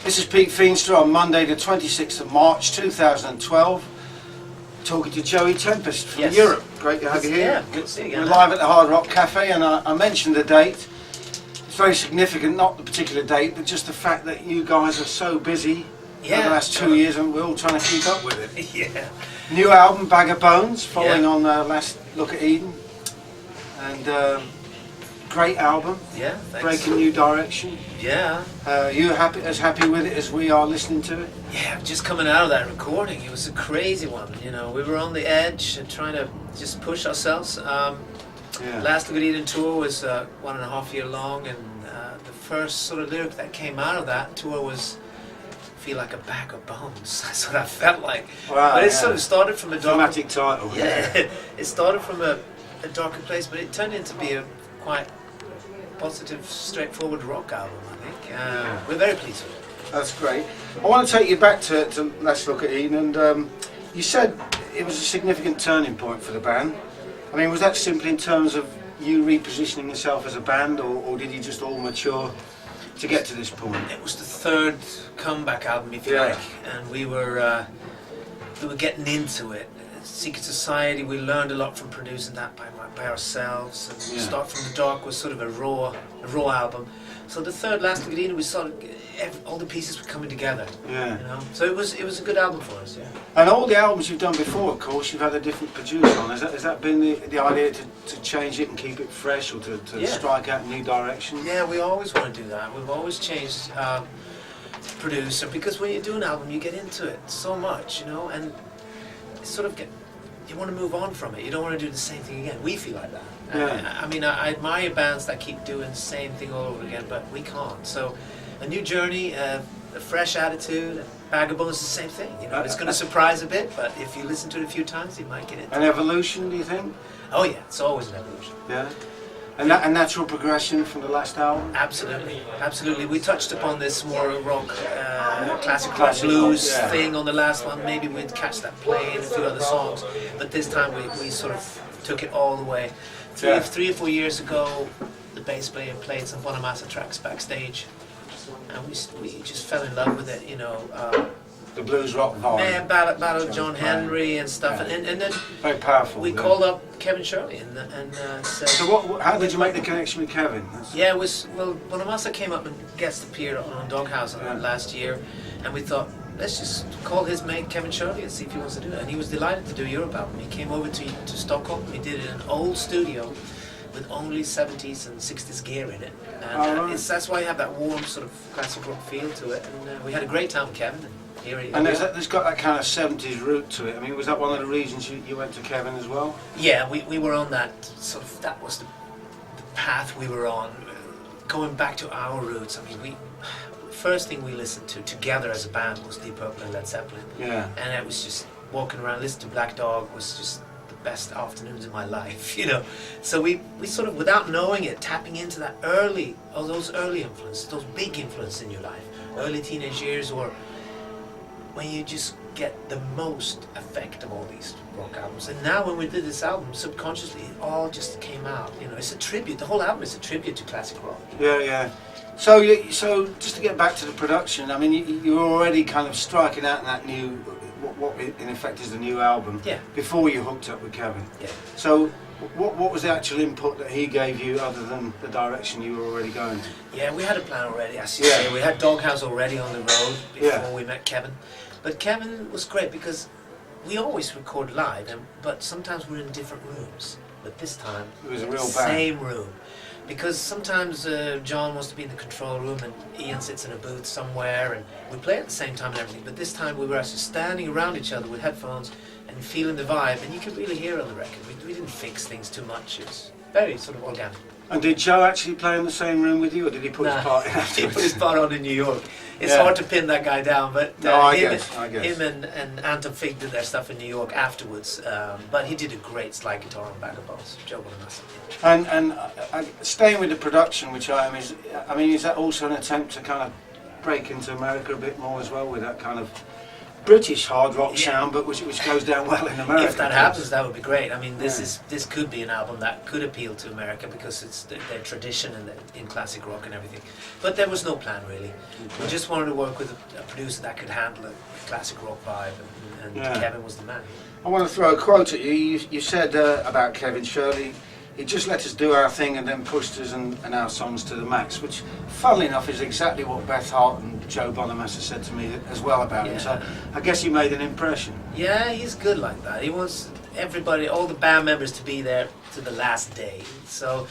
This is Pete Feenstra on Monday the 26th of March 2012, talking to Joey Tempest from Europe. Great to have you here. Yeah, good to see you again. We're live at the Hard Rock Cafe, and I mentioned the date. It's very significant, not the particular date, but just the fact that you guys are so busy for the last 2 years, and we're all trying to keep up with it. Yeah. New album, Bag of Bones, following on last Look at Eden, and great album. Yeah, thanks. Breaking new direction. Yeah. You as happy with it as we are listening to it? Yeah, just coming out of that recording, it was a crazy one. You know, we were on the edge and trying to just push ourselves. Last Look at Eden tour was 1.5 year long, and the first sort of lyric that came out of that tour was "Feel like a bag of bones." That's what I felt like. Wow, but it sort of started from a dramatic title. Yeah, it started from a darker place, but it turned into be a quite positive, straightforward rock album, I think. We're very pleased with it. That's great. I want to take you back to Let's Look at Eden, and you said it was a significant turning point for the band. I mean, was that simply in terms of you repositioning yourself as a band, or did you just all mature to get to this point? It was the third comeback album, if you like, and we were getting into it. Secret Society, we learned a lot from producing that by ourselves. And Start from the Dark was sort of a raw album. So the third, Last Look at Eden, we saw all the pieces were coming together. Yeah. You know, so it was a good album for us. Yeah. And all the albums you've done before, of course, you've had a different producer on. Has that been the idea to change it and keep it fresh, or to strike out a new direction? Yeah, we always want to do that. We've always changed producer, because when you do an album, you get into it so much, you know, and sort of you want to move on from it. You don't want to do the same thing again. We feel like that. Yeah. I mean, I admire bands that keep doing the same thing all over again, but we can't. So, a new journey, a fresh attitude. Bag of Bones is the same thing. You know, it's going to surprise a bit, but if you listen to it a few times, you might get it. An evolution, do you think? Oh yeah, it's always an evolution. Yeah. And a natural progression from the last album? Absolutely, absolutely. We touched upon this more rock, classic rock blues thing on the last one. Maybe we'd catch that play in a few other songs, but this time we sort of took it all the way. Three or 4 years ago, the bass player played some Bonamassa tracks backstage, and we just fell in love with it, you know. The blues rock vibe. Yeah, Ballad of John Henry and stuff, and then very powerful. We called up Kevin Shirley and said. So how did you make the connection with Kevin? Yeah, Bonamassa came up and guest appeared on Doghouse last year, and we thought, let's just call his mate Kevin Shirley and see if he wants to do it. And he was delighted to do Europe album. He came over to Stockholm. We did it in an old studio with only 70s and 60s gear in it, and that's why you have that warm sort of classic rock feel to it. And we had a great time with Kevin. And there's got that kind of 70s root to it. I mean, was that one of the reasons you went to Kevin as well? Yeah, we were on that sort of, that was the path we were on, going back to our roots. I mean, first thing we listened to together as a band was Deep Purple and Led Zeppelin. Yeah. And it was just walking around, listening to Black Dog was just the best afternoons of my life, you know. So we sort of, without knowing it, tapping into that those early influences, those big influences in your life, early teenage years, or when you just get the most effect of all these rock albums. And now when we did this album, subconsciously, it all just came out. You know, it's a tribute. The whole album is a tribute to classic rock. Yeah, yeah. So just to get back to the production, I mean, you were already kind of striking out in that new, what in effect is the new album, before you hooked up with Kevin. Yeah. So what was the actual input that he gave you, other than the direction you were already going? Yeah, we had a plan already, as you say. We had Doghouse already on the road before we met Kevin. But Kevin was great because we always record live, but sometimes we're in different rooms. But this time, it was a real same room. Because sometimes John wants to be in the control room and Ian sits in a booth somewhere, and we play at the same time and everything. But this time we were actually standing around each other with headphones and feeling the vibe, and you could really hear it on the record. We didn't fix things too much. It was very sort of organic. And did Joe actually play in the same room with you, or did he put his part in afterwards? He put his part on in New York. It's hard to pin that guy down, but him and Anton Fig did their stuff in New York afterwards. But he did a great slide guitar on Bag of Bones. Joe Bonamassa. And staying with the production, which is that also an attempt to kind of break into America a bit more as well, with that kind of British hard rock sound, but which goes down well in America. If that happens, that would be great. I mean, this could be an album that could appeal to America because it's their tradition and in classic rock and everything. But there was no plan really. We just wanted to work with a producer that could handle a classic rock vibe, and Kevin was the man. I want to throw a quote at you. You said about Kevin Shirley, he just let us do our thing and then pushed us and our songs to the max, which, funnily enough, is exactly what Beth Hart and Joe Bonamassa said to me as well about him. So I guess he made an impression. Yeah, he's good like that. He wants everybody, all the band members, to be there to the last day. So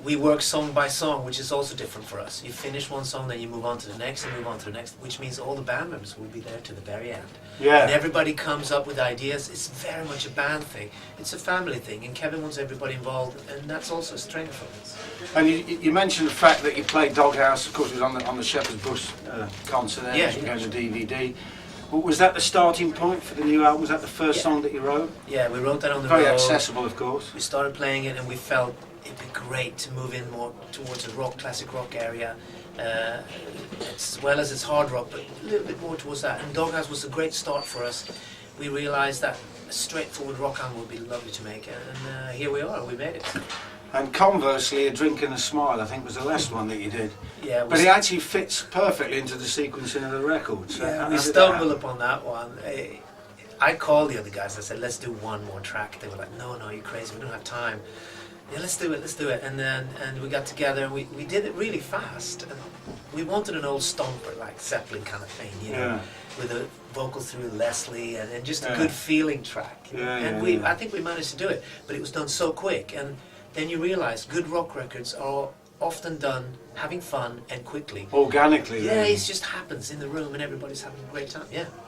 we work song by song, which is also different for us. You finish one song, then you move on to the next and move on to the next, which means all the band members will be there to the very end. Yeah. And everybody comes up with ideas. It's very much a band thing. It's a family thing, and Kevin wants everybody involved, and that's also a strength for us. And you mentioned the fact that you played Doghouse. Of course, it was on the Shepherd's Bush concert there, which became the DVD. Was that the starting point for the new album? Was that the first song that you wrote? Yeah, we wrote that on the road. Very accessible, of course. We started playing it, and we felt it'd be great to move in more towards the classic rock area, as well as it's hard rock, but a little bit more towards that. And Doghouse was a great start for us. We realised that a straightforward rock album would be lovely to make, and here we are, we made it. And conversely, A Drink and a Smile, I think, was the last one that you did. Yeah, but it actually fits perfectly into the sequencing of the record. So yeah, we stumbled upon that one. I called the other guys, I said, let's do one more track. They were like, no, you're crazy, we don't have time. Yeah, let's do it. And we got together and we did it really fast. And we wanted an old stomper, like Zeppelin kind of thing, you know, with a vocal through Leslie and just a good feeling track. I think we managed to do it, but it was done so quick. And then you realize good rock records are often done having fun and quickly. Organically. Yeah, it just happens in the room and everybody's having a great time,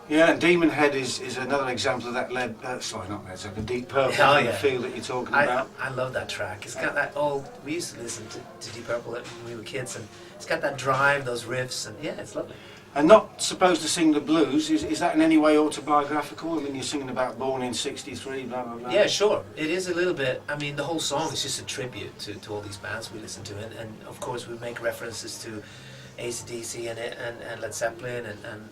Yeah, and Demon Head is another example of that a Deep Purple feel that you're talking about. I love that track. It's got that we used to listen to Deep Purple when we were kids, and it's got that drive, those riffs, and it's lovely. And not supposed to sing the blues, is that in any way autobiographical? I mean, you're singing about born in '63, blah, blah, blah. Yeah, sure. It is a little bit. I mean, the whole song is just a tribute to all these bands we listen to. And of course, we make references to AC/DC and Led Zeppelin and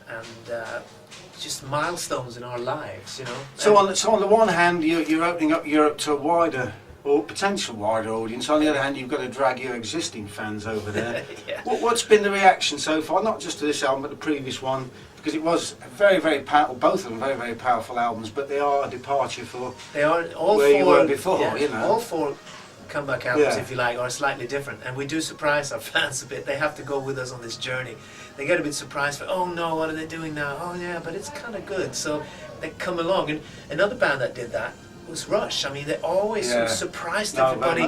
just milestones in our lives, you know. So on the one hand, you're opening up Europe to a wider or potential wider audience. On the other hand, you've got to drag your existing fans over there. What's been the reaction so far, not just to this album, but the previous one? Because it was very, very powerful, both of them very, very powerful albums, but they are a departure for where you were before, you know. All four comeback albums, if you like, are slightly different, and we do surprise our fans a bit. They have to go with us on this journey. They get a bit surprised for, oh no, what are they doing now? Oh yeah, but it's kind of good. So they come along, and another band that did that was Rush. I mean, they always sort of surprised everybody,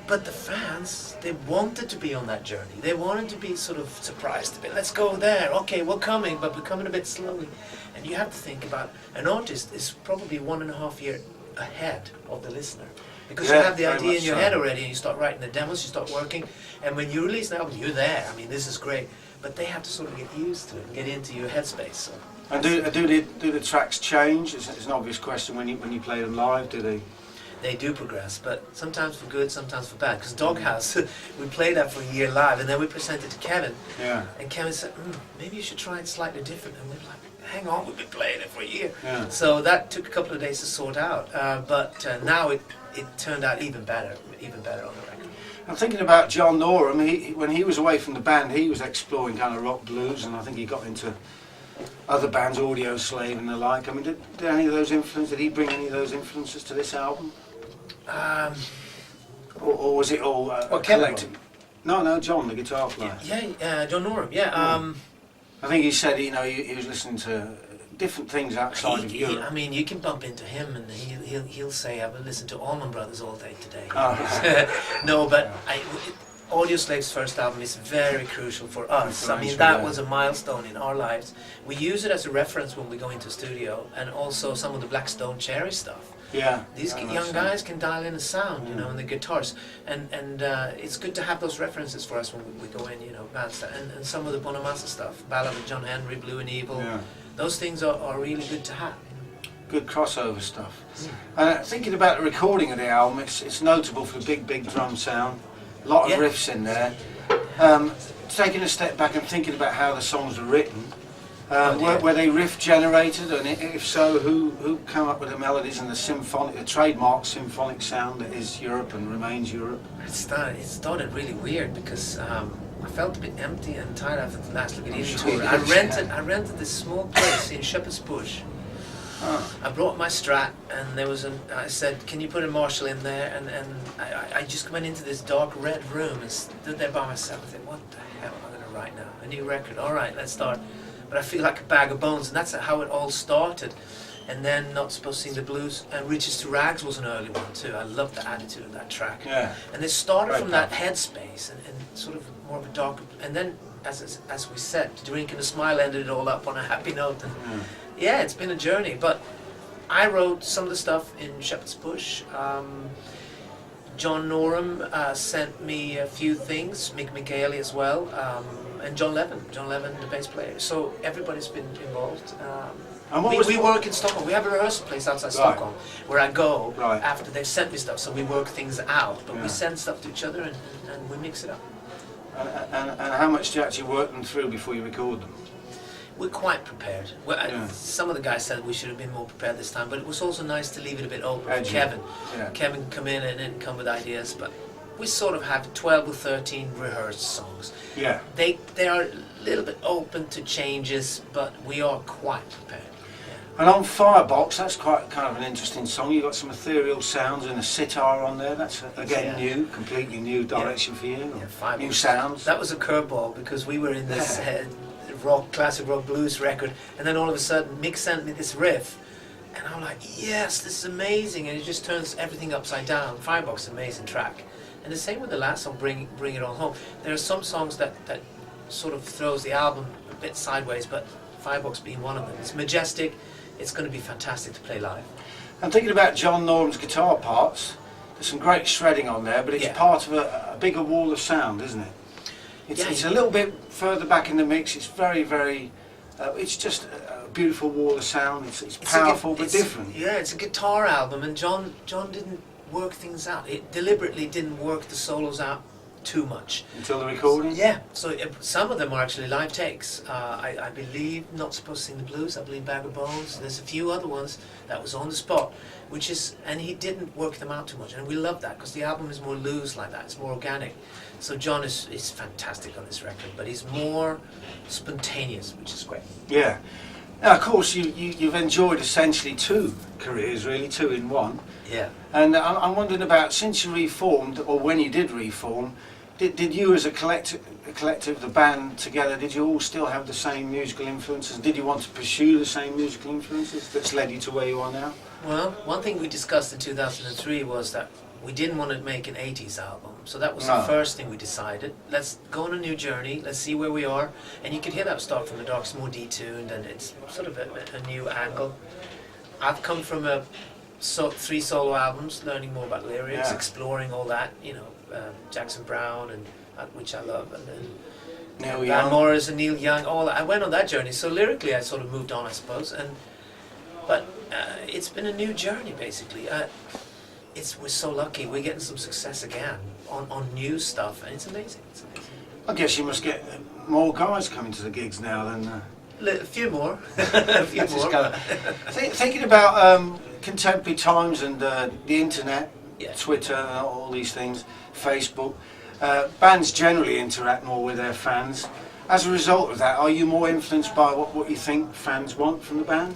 but the fans, they wanted to be on that journey. They wanted to be sort of surprised a bit. Let's go there. Okay, we're coming, but we're coming a bit slowly. And you have to think about, an artist is probably 1.5 years ahead of the listener. Because you have the idea in your head already, and you start writing the demos, you start working, and when you release an album, you're there. I mean, this is great. But they have to sort of get used to it and get into your headspace. So. And do the tracks change? It's an obvious question when you play them live. Do they? They do progress, but sometimes for good, sometimes for bad. Because Doghouse, we played that for a year live, and then we presented it to Kevin. Yeah. And Kevin said, maybe you should try it slightly different. And we were like, hang on, we've been playing it for a year. Yeah. So that took a couple of days to sort out. But now it turned out even better on the record. I'm thinking about John Norum. When he was away from the band, he was exploring kind of rock blues, and I think he got into other bands, Audio Slave and the like. I mean, did any of those influences? Did he bring any of those influences to this album? Or was it all collective? No, John, the guitar player. Yeah, John Norum. Yeah. I think he said he was listening to different things outside of Europe. I mean, you can bump into him and he'll say, I've been listening to Allman Brothers all day today. No, but Audio Slave's first album is very crucial for us. I mean, that was a milestone in our lives. We use it as a reference when we go into studio, and also some of the Black Stone Cherry stuff. Yeah. These young guys can dial in a sound, you know, and the guitars, and it's good to have those references for us when we go in, you know, bands and some of the Bonamassa stuff, Ballad of John Henry, Blue and Evil. Yeah. Those things are really good to have. Good crossover stuff. Thinking about the recording of the album, it's notable for the big drum sound. A lot of riffs in there. Taking a step back and thinking about how the songs are written, Were they riff generated, and if so, who came up with the melodies and the trademark symphonic sound that is Europe and remains Europe? It started really weird because I felt a bit empty and tired after the last Look at Eden tour. I rented this small place in Shepherd's Bush. I brought my Strat, and I said, "Can you put a Marshall in there?" And I just went into this dark red room and stood there by myself. I said, "What the hell am I going to write now? A new record? All right, let's start." But I feel like a bag of bones, and that's how it all started. And then Not Supposed to Sing the Blues, and Riches to Rags was an early one too. I loved the attitude of that track. Yeah. And it started from that headspace and sort of more of a darker. And then, as we said, Drink and a Smile ended it all up on a happy note. And yeah, it's been a journey. But I wrote some of the stuff in Shepherd's Bush. John Norum sent me a few things, Mick McGailey as well, and John Levin, the bass player. So everybody's been involved. And we work in Stockholm. We have a rehearsal place outside Stockholm where I go after they've sent me stuff. So we work things out, but we send stuff to each other and we mix it up. And how much do you actually work them through before you record them? We're quite prepared. Some of the guys said we should have been more prepared this time, but it was also nice to leave it a bit open for Kevin. Yeah. Kevin come in and come with ideas, but we sort of have 12 or 13 rehearsed songs. Yeah. They are a little bit open to changes, but we are quite prepared. Yeah. And on Firebox, that's quite kind of an interesting song. You've got some ethereal sounds and a sitar on there. That's again new, completely new direction for you. Yeah, new sounds. That was a curveball because we were in this classic rock blues record, and then all of a sudden Mick sent me this riff, and I'm like, yes, this is amazing, and it just turns everything upside down. Firebox is an amazing track, and the same with the last song, Bring It On Home. There are some songs that sort of throws the album a bit sideways, but Firebox being one of them. It's majestic. It's going to be fantastic to play live. I'm thinking about John Norum's guitar parts. There's some great shredding on there, but it's part of a bigger wall of sound, isn't it? It's a little bit further back in the mix. It's very, very. It's just a beautiful wall of sound. It's powerful but different. Yeah, it's a guitar album, and John didn't work things out. It deliberately didn't work the solos out too much until the recording. Yeah, so some of them are actually live takes. I believe Not Supposed to Sing the Blues. I believe Bag of Bones. There's a few other ones that was on the spot, and he didn't work them out too much, and we love that because the album is more loose like that. It's more organic. So John is fantastic on this record, but he's more spontaneous, which is great. Yeah. Now, of course, you've enjoyed essentially two careers, really, two in one. Yeah. And I'm wondering about, since you reformed, or when you did reform, did you as a collective, the band together, did you all still have the same musical influences? Did you want to pursue the same musical influences that's led you to where you are now? Well, one thing we discussed in 2003 was that we didn't want to make an 80s album. So that was the first thing we decided. Let's go on a new journey, let's see where we are. And you can hear that Start from the Dark, it's more detuned, and it's sort of a new angle. I've come from 3 solo albums, learning more about lyrics, exploring all that, Jackson Browne, and which I love, and then Van Morris and Neil Young, all that. I went on that journey. So lyrically I sort of moved on, I suppose. But it's been a new journey, basically. We're so lucky. We're getting some success again on new stuff, and it's amazing. It's amazing. I guess you must get more guys coming to the gigs now than... A few more. A few more. Thinking about contemporary times and the internet, Twitter, all these things, Facebook, bands generally interact more with their fans. As a result of that, are you more influenced by what you think fans want from the band?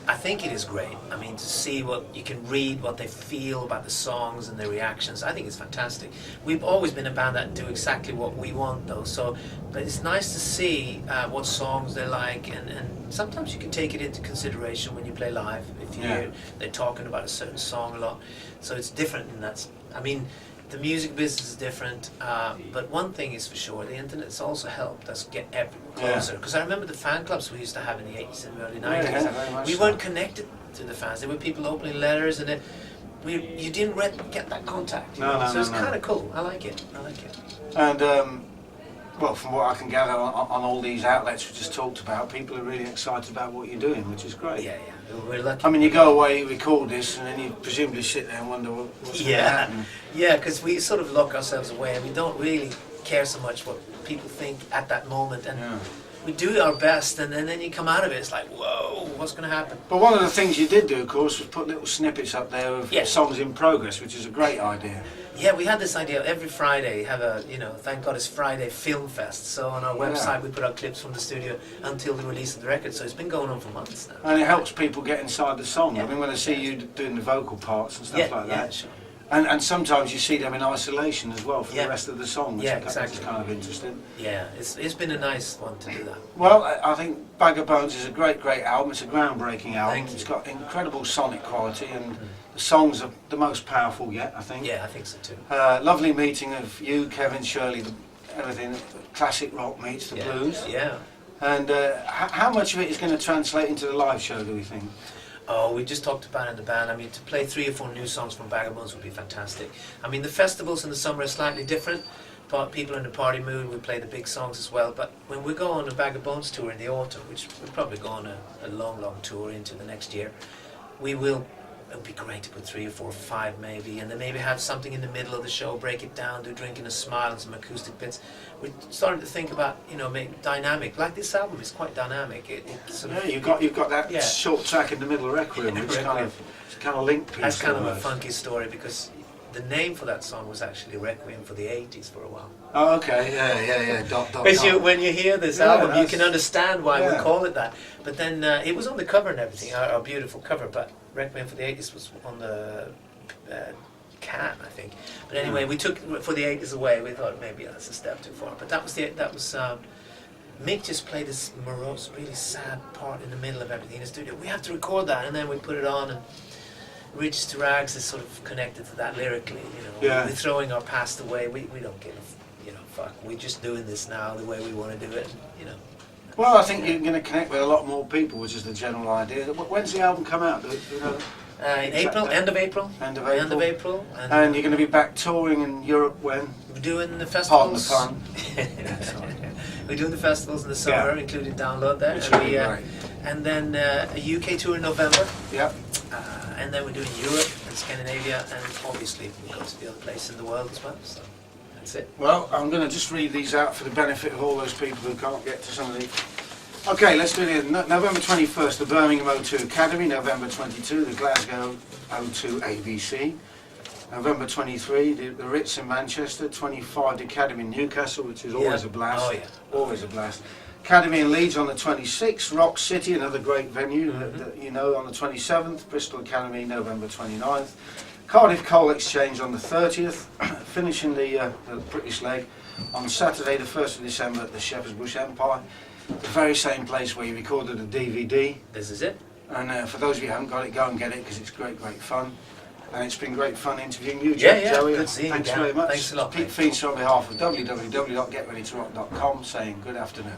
I think it is great. I mean, to see you can read what they feel about the songs and their reactions, I think it's fantastic. We've always been a band that do exactly what we want, though. But it's nice to see what songs they like, and sometimes you can take it into consideration when you play live. If you hear they're talking about a certain song a lot, so it's different in that. I mean, the music business is different, but one thing is for sure, the internet's also helped us get everyone closer. Because I remember the fan clubs we used to have in the 80s and early 90s. We weren't connected to the fans. There were people opening letters, and you didn't get that contact. So it's kind of cool. I like it. And well, from what I can gather on all these outlets we just talked about, people are really excited about what you're doing, which is great. Yeah. We're lucky. I mean, you go away, you record this, and then you presumably sit there and wonder what's going to happen. Yeah, because we sort of lock ourselves away, and we don't really care so much what people think at that moment, and we do our best, and then you come out of it, it's like, whoa, what's going to happen? But one of the things you did do, of course, was put little snippets up there of songs in progress, which is a great idea. Yeah, we had this idea every Friday have a, thank God it's Friday film fest. So on our website we put out clips from the studio until the release of the record. So it's been going on for months now. And it helps people get inside the song. I mean, when I see you doing the vocal parts and stuff like that. Yeah, sure. And sometimes you see them in isolation as well for the rest of the song, which exactly. is kind of interesting. Yeah, it's been a nice one to do that. Well, I think Bag of Bones is a great album. It's a groundbreaking album. Thank you. It's got incredible sonic quality, and the songs are the most powerful yet, I think. Yeah, I think so too. Lovely meeting of you, Kevin, Shirley, everything. Classic rock meets the blues. Yeah. And how much of it is going to translate into the live show, do we think? Oh, we just talked about it in the band. I mean, to play 3 or 4 new songs from Bag of Bones would be fantastic. I mean, the festivals in the summer are slightly different, but people are in the party mood, we play the big songs as well. But when we go on a Bag of Bones tour in the autumn, which we'll probably go on a long tour into the next year, it would be great to put 3 or 4 or 5 maybe, and then maybe have something in the middle of the show, break it down, do Drinking a Smile and some acoustic bits. We're starting to think about, make dynamic. Like this album is quite dynamic. You've got that short track in the middle of Requiem, which kind of link piece. That's kind of a funky story, because the name for that song was actually Requiem for the 80s for a while. Oh, okay, yeah. Because when you hear this album, you can understand why we call it that. But then it was on the cover and everything, our beautiful cover, but Requiem for the 80s was on the can, I think. But anyway, we took For the 80s away. We thought maybe that's a step too far. But that was Mick just played this morose, really sad part in the middle of everything in the studio. We have to record that, and then we put it on, and Riches to Rags is sort of connected to that lyrically. We're throwing our past away. We don't give a fuck. We're just doing this now the way we want to do it. Well, I think you're going to connect with a lot more people, which is the general idea. When's the album come out? In April, end of April. End of April. And you're going to be back touring in Europe when? We're doing the festivals. Pardon the fun. We're doing the festivals in the summer, including Download there. And then a UK tour in November. Yeah. And then we're doing Europe and Scandinavia, and obviously we'll go to the other places in the world as well. So that's it. Well, I'm going to just read these out for the benefit of all those people who can't get to some of these. Okay, let's do it. November 21st, the Birmingham O2 Academy. November 22, the Glasgow O2 ABC. November 23, the Ritz in Manchester. 25, the Academy in Newcastle, which is always a blast. Oh, yeah. Always a blast. Academy in Leeds on the 26th, Rock City, another great venue, on the 27th, Bristol Academy, November 29th, Cardiff Coal Exchange on the 30th, finishing the British leg on Saturday the 1st of December at the Shepherd's Bush Empire, the very same place where you recorded the DVD. This is it. And for those of you who haven't got it, go and get it, because it's great fun. And it's been great fun interviewing you, Joey. Good seeing you. Thanks very much. Thanks a lot. Pete Feenstra on behalf of www.getreadytorock.com saying good afternoon.